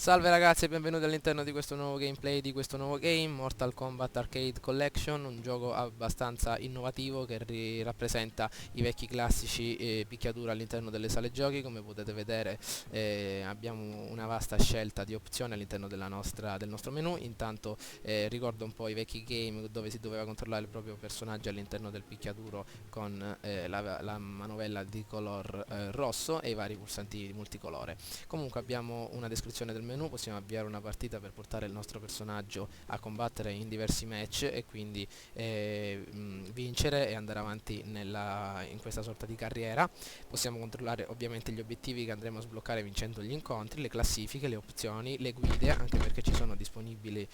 Salve ragazzi e benvenuti all'interno di questo nuovo gameplay, di questo nuovo game, Mortal Kombat Arcade Collection, un gioco abbastanza innovativo che rappresenta i vecchi classici picchiaduro all'interno delle sale giochi. Come potete vedere abbiamo una vasta scelta di opzioni all'interno del nostro menu. Intanto ricordo un po' i vecchi game dove si doveva controllare il proprio personaggio all'interno del picchiaduro con la manovella di color rosso e i vari pulsanti multicolore. Comunque abbiamo una descrizione del menu, possiamo avviare una partita per portare il nostro personaggio a combattere in diversi match e quindi vincere e andare avanti in questa sorta di carriera. Possiamo controllare ovviamente gli obiettivi che andremo a sbloccare vincendo gli incontri, le classifiche, le opzioni, le guide, anche perché ci sono disponibili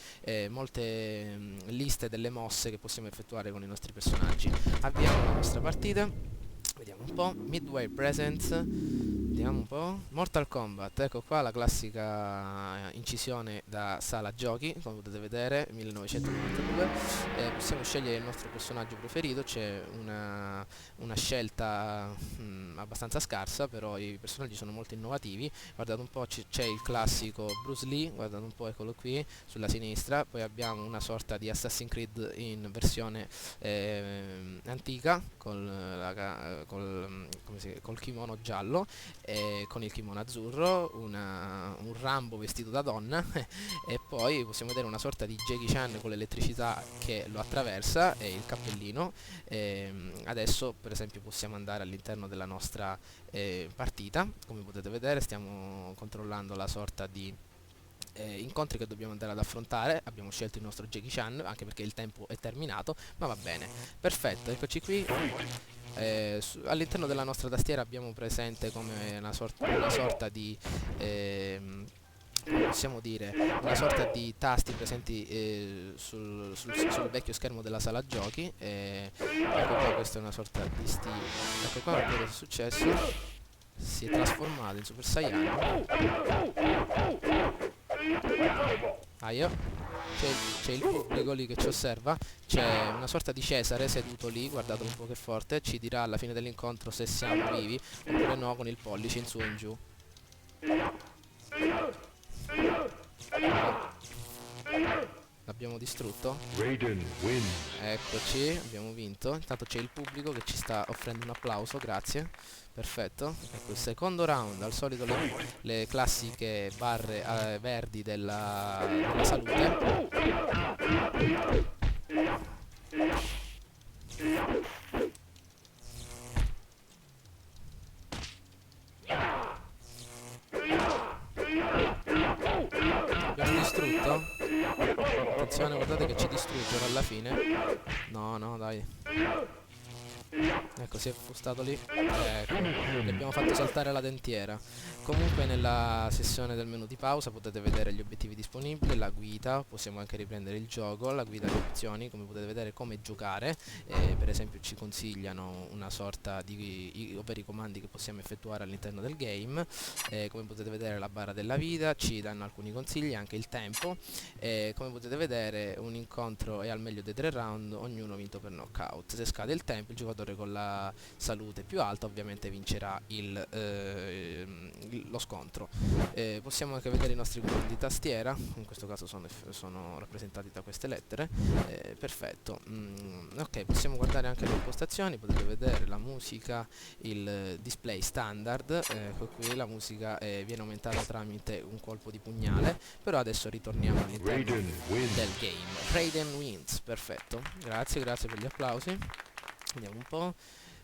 molte liste delle mosse che possiamo effettuare con i nostri personaggi. Avviamo la nostra partita. Vediamo un po', Midway Presents, vediamo un po', Mortal Kombat, ecco qua la classica incisione da sala giochi, come potete vedere, 1992, possiamo scegliere il nostro personaggio preferito, c'è una scelta abbastanza scarsa, però i personaggi sono molto innovativi. Guardate un po', c'è il classico Bruce Lee, guardate un po', eccolo qui, sulla sinistra, poi abbiamo una sorta di Assassin's Creed in versione antica, col kimono giallo e con il kimono azzurro, un Rambo vestito da donna e poi possiamo vedere una sorta di Jackie Chan con l'elettricità che lo attraversa e il cappellino. Adesso per esempio possiamo andare all'interno della nostra partita. Come potete vedere stiamo controllando la sorta di incontri che dobbiamo andare ad affrontare. Abbiamo scelto il nostro Jackie Chan anche perché il tempo è terminato, ma va bene, perfetto, eccoci qui. All'interno della nostra tastiera abbiamo presente come una sorta di possiamo dire una sorta di tasti presenti sul vecchio schermo della sala giochi. Ecco qua, questa è una sorta di stile. Ecco qua, cosa è successo? Si è trasformato in Super Saiyan. Aio. C'è il pubblico lì che ci osserva. C'è una sorta di Cesare seduto lì, guardate un po' che forte. Ci dirà alla fine dell'incontro se siamo vivi oppure no, con il pollice in su e in giù. L'abbiamo distrutto. Eccoci, abbiamo vinto. Intanto c'è il pubblico che ci sta offrendo un applauso, grazie. Perfetto. Ecco il secondo round, al solito le classiche barre verdi della salute. Abbiamo distrutto. Attenzione, guardate che ci distruggono alla fine. No, no, dai. Ecco, si è affustato lì. Ecco, gli abbiamo fatto saltare la dentiera. Comunque nella sessione del menu di pausa potete vedere gli obiettivi disponibili, la guida, possiamo anche riprendere il gioco, la guida di opzioni, come potete vedere come giocare. Per esempio ci consigliano una sorta di ovvero i comandi che possiamo effettuare all'interno del game. Come potete vedere la barra della vita, ci danno alcuni consigli, anche il tempo. Come potete vedere un incontro è al meglio dei 3 round, ognuno vinto per knockout. Se scade il tempo, il giocatore con la salute più alta ovviamente vincerà lo scontro. Possiamo anche vedere i nostri comandi di tastiera, in questo caso sono rappresentati da queste lettere. Perfetto. Ok, possiamo guardare anche le impostazioni, potete vedere la musica, il display standard. Ecco qui la musica viene aumentata tramite un colpo di pugnale, però adesso ritorniamo all'interno del game. Raiden wins, perfetto, grazie per gli applausi. Vediamo un po'.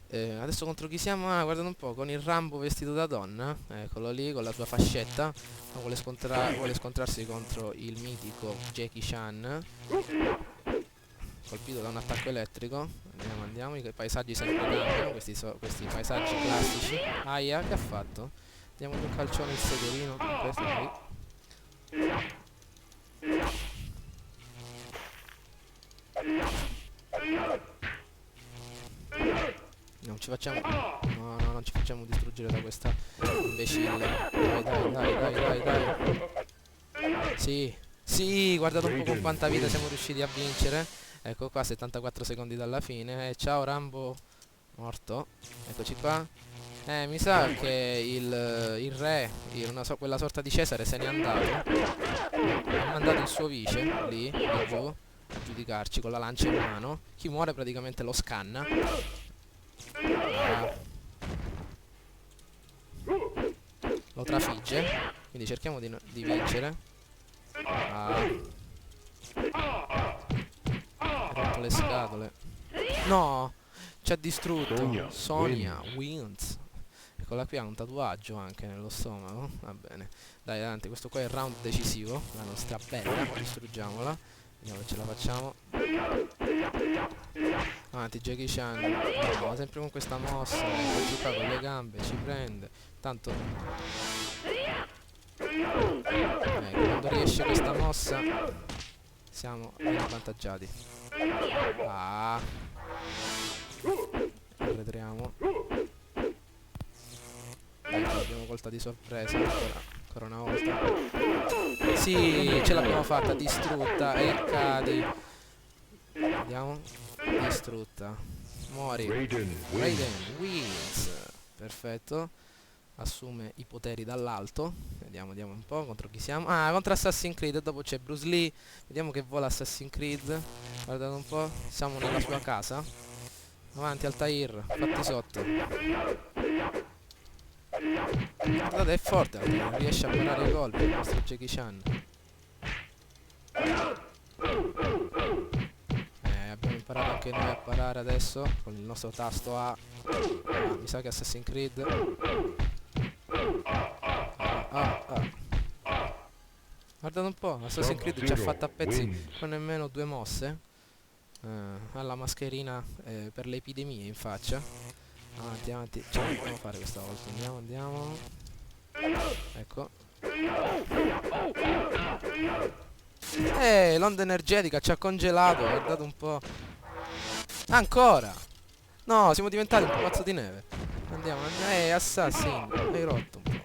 Adesso contro chi siamo? Ah, guardate un po', con il Rambo vestito da donna, eccolo lì, con la sua fascetta. Vuole scontrarsi contro il mitico Jackie Chan, colpito da un attacco elettrico. Andiamo, i paesaggi sempre cambiano, questi paesaggi classici. Aia, che ha fatto? Diamo un calcione il sederino con questo qui. Non ci facciamo. No, non ci facciamo distruggere da questa imbecille. Dai. Sì. Sì, guardate un po' con quanta vita siamo riusciti a vincere. Ecco qua, 74 secondi dalla fine. Ciao Rambo. Morto. Eccoci qua. Mi sa che il re, quella sorta di Cesare se n'è andato. Ha mandato il suo vice lì giù a giudicarci con la lancia in mano. Chi muore praticamente lo scanna. Ah, lo trafigge. Quindi cerchiamo di vincere. Ah, ha rotto le scatole. No! Ci ha distrutto. Sonia wins. Eccola qui, ha un tatuaggio anche nello stomaco. Va bene. Dai, avanti, questo qua è il round decisivo. La nostra bella. Distruggiamola. Vediamo se ce la facciamo. Avanti, Jackie Chan. No, sempre con questa mossa. Ecco qua con le gambe. Ci prende. Tanto. Quando riesce questa mossa siamo ben avvantaggiati. Ah. Arretriamo. Ecco, l'abbiamo colta di sorpresa ancora una volta. Sì, ce l'abbiamo fatta, distrutta. E cadi. Vediamo. Distrutta. Muori. Raiden wins. Perfetto. Assume i poteri dall'alto. Vediamo un po' contro chi siamo. Ah, contro Assassin's Creed. Dopo c'è Bruce Lee. Vediamo che vola Assassin's Creed. Guardate un po'. Siamo nella sua casa. Avanti Altair, fatti sotto. Guardate, è forte, riesce a parare i colpi il nostro Jackie Chan. Abbiamo imparato anche noi a parare adesso con il nostro tasto A. Mi sa che Assassin's Creed. Guardate un po', Assassin's Creed ci ha fatto a pezzi con nemmeno 2 mosse. Ha la mascherina per le epidemie in faccia. Avanti, ce la dobbiamo fare questa volta. Andiamo. Ecco. L'onda energetica ci ha congelato, guardate un po'. Ancora! No, siamo diventati un pupazzo di neve. Andiamo. Assassin, hai rotto un po'.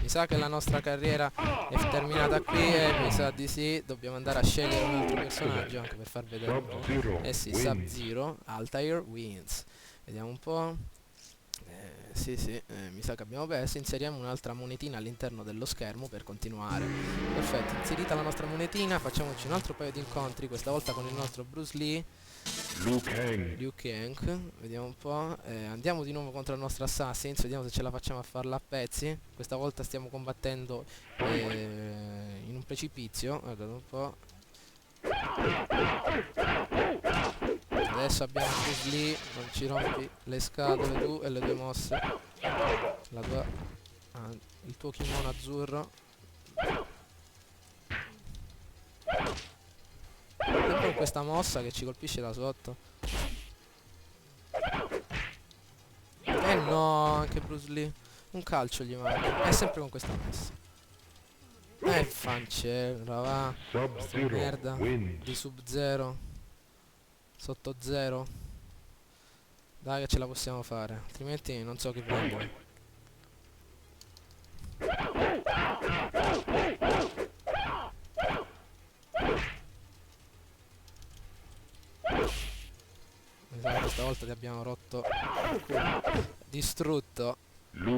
Mi sa che la nostra carriera è terminata qui e mi sa di sì. Dobbiamo andare a scegliere un altro personaggio anche per far vedere un po'. Eh sì, Sub-Zero, Altair wins. Vediamo un po'. Sì, mi sa che abbiamo perso. Inseriamo un'altra monetina all'interno dello schermo per continuare. Perfetto, inserita la nostra monetina, facciamoci un altro paio di incontri, questa volta con il nostro Bruce Lee. Liu Kang, vediamo un po'. Andiamo di nuovo contro il nostro Assassin's, vediamo se ce la facciamo a farla a pezzi. Questa volta stiamo combattendo in un precipizio, guardate un po'. Adesso abbiamo Bruce Lee, non ci rompi le scatole tu e le tue mosse. Il tuo kimono azzurro. Sempre con questa mossa che ci colpisce da sotto. No, anche Bruce Lee. Un calcio gli manca. È sempre con questa mossa. Fancella, va. Sta merda di Sub-Zero. Sotto zero. Dai che ce la possiamo fare. Altrimenti non so che prendere. Questa volta ti abbiamo rotto il culo. Distrutto.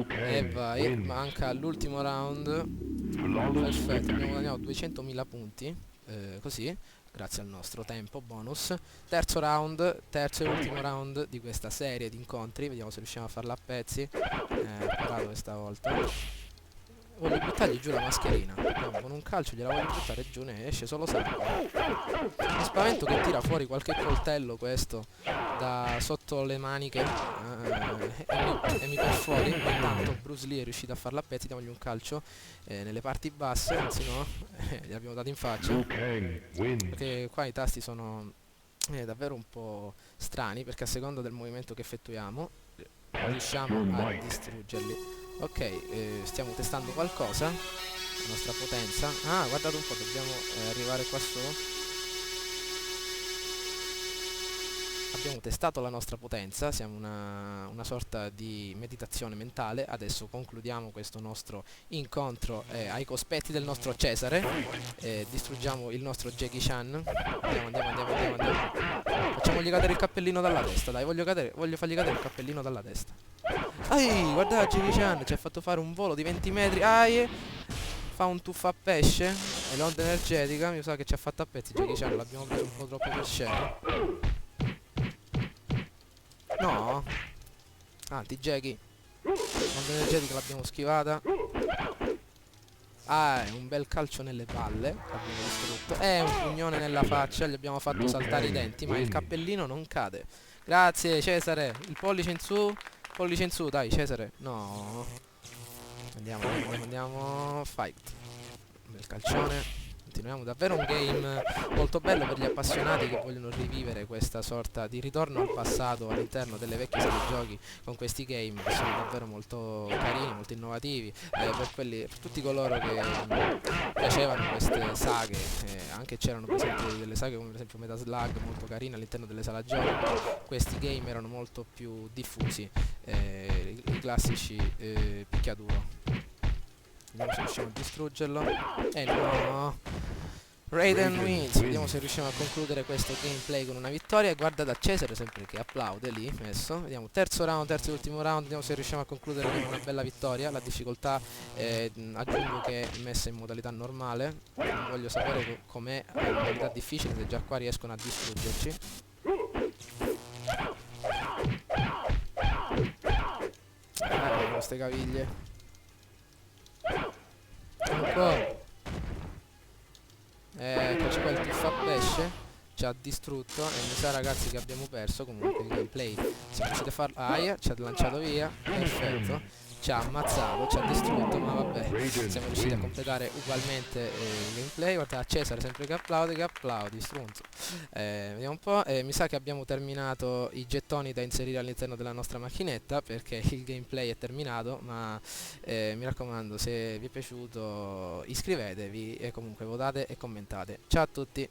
E vai. Manca l'ultimo round. Perfetto, abbiamo guadagnato 200.000 punti. Così, grazie al nostro tempo bonus. Terzo round, terzo e ultimo round di questa serie di incontri. Vediamo se riusciamo a farla a pezzi. Parato questa volta. Voglio buttargli giù la mascherina. No, con un calcio gliela voglio buttare giù, ne esce solo sangue. Mi spavento che tira fuori qualche coltello questo da sotto le maniche e mi perfori. Intanto Bruce Lee è riuscito a farla a pezzi. Diamogli un calcio nelle parti basse, anzi no, gli abbiamo dato in faccia. Perché qua i tasti sono davvero un po' strani, perché a seconda del movimento che effettuiamo riusciamo a distruggerli. Ok, stiamo testando qualcosa. La nostra potenza. Ah, guardate un po', dobbiamo arrivare qua su. abbiamo testato la nostra potenza, siamo una sorta di meditazione mentale. Adesso concludiamo questo nostro incontro ai cospetti del nostro Cesare, distruggiamo il nostro Jackie Chan. Andiamo. Facciamogli cadere il cappellino dalla testa, dai, voglio fargli cadere il cappellino dalla testa. Ai, guarda Jackie Chan, ci ha fatto fare un volo di 20 metri, fa un tuffo a pesce e l'onda energetica mi sa che ci ha fatto a pezzi Jackie Chan, l'abbiamo preso un po' troppo per scena. No, anti-Jackie, l'onda energetica l'abbiamo schivata. È un bel calcio nelle palle, l'abbiamo distrutto. È un pugnone nella faccia, gli abbiamo fatto saltare i denti, ma il cappellino non cade. Grazie Cesare, il pollice in su, dai Cesare. No. Andiamo. Fight. Un bel calcione. Continuiamo, davvero un game molto bello per gli appassionati che vogliono rivivere questa sorta di ritorno al passato all'interno delle vecchie serie giochi, con questi game che sono davvero molto carini, molto innovativi, per tutti coloro che piacevano queste saghe. Anche c'erano per esempio delle saghe come per esempio Metal Slug molto carine all'interno delle sale giochi. Questi game erano molto più diffusi, i classici picchiaduro. Vediamo se riusciamo a distruggerlo. No, Raiden wins. Vediamo se riusciamo a concludere questo gameplay con una vittoria. E guarda da Cesare sempre che applaude lì messo. Vediamo terzo e ultimo round. Vediamo se riusciamo a concludere con una bella vittoria. La difficoltà aggiungo che è messa in modalità normale. Non voglio sapere com'è in modalità difficile, se già qua riescono a distruggerci. Queste caviglie. Ancora. Eccoci qua, il tuffo a pesce ci ha distrutto e mi sa ragazzi che abbiamo perso comunque il gameplay. Siamo riusciti a farlo. Ci ha lanciato via. Perfetto. Ci ha ammazzato, ci ha distrutto, ma vabbè, siamo riusciti a completare ugualmente il gameplay. Guarda Cesare sempre che applaudi, stronzo. Vediamo un po', mi sa che abbiamo terminato i gettoni da inserire all'interno della nostra macchinetta, perché il gameplay è terminato, ma mi raccomando, se vi è piaciuto iscrivetevi e comunque votate e commentate. Ciao a tutti!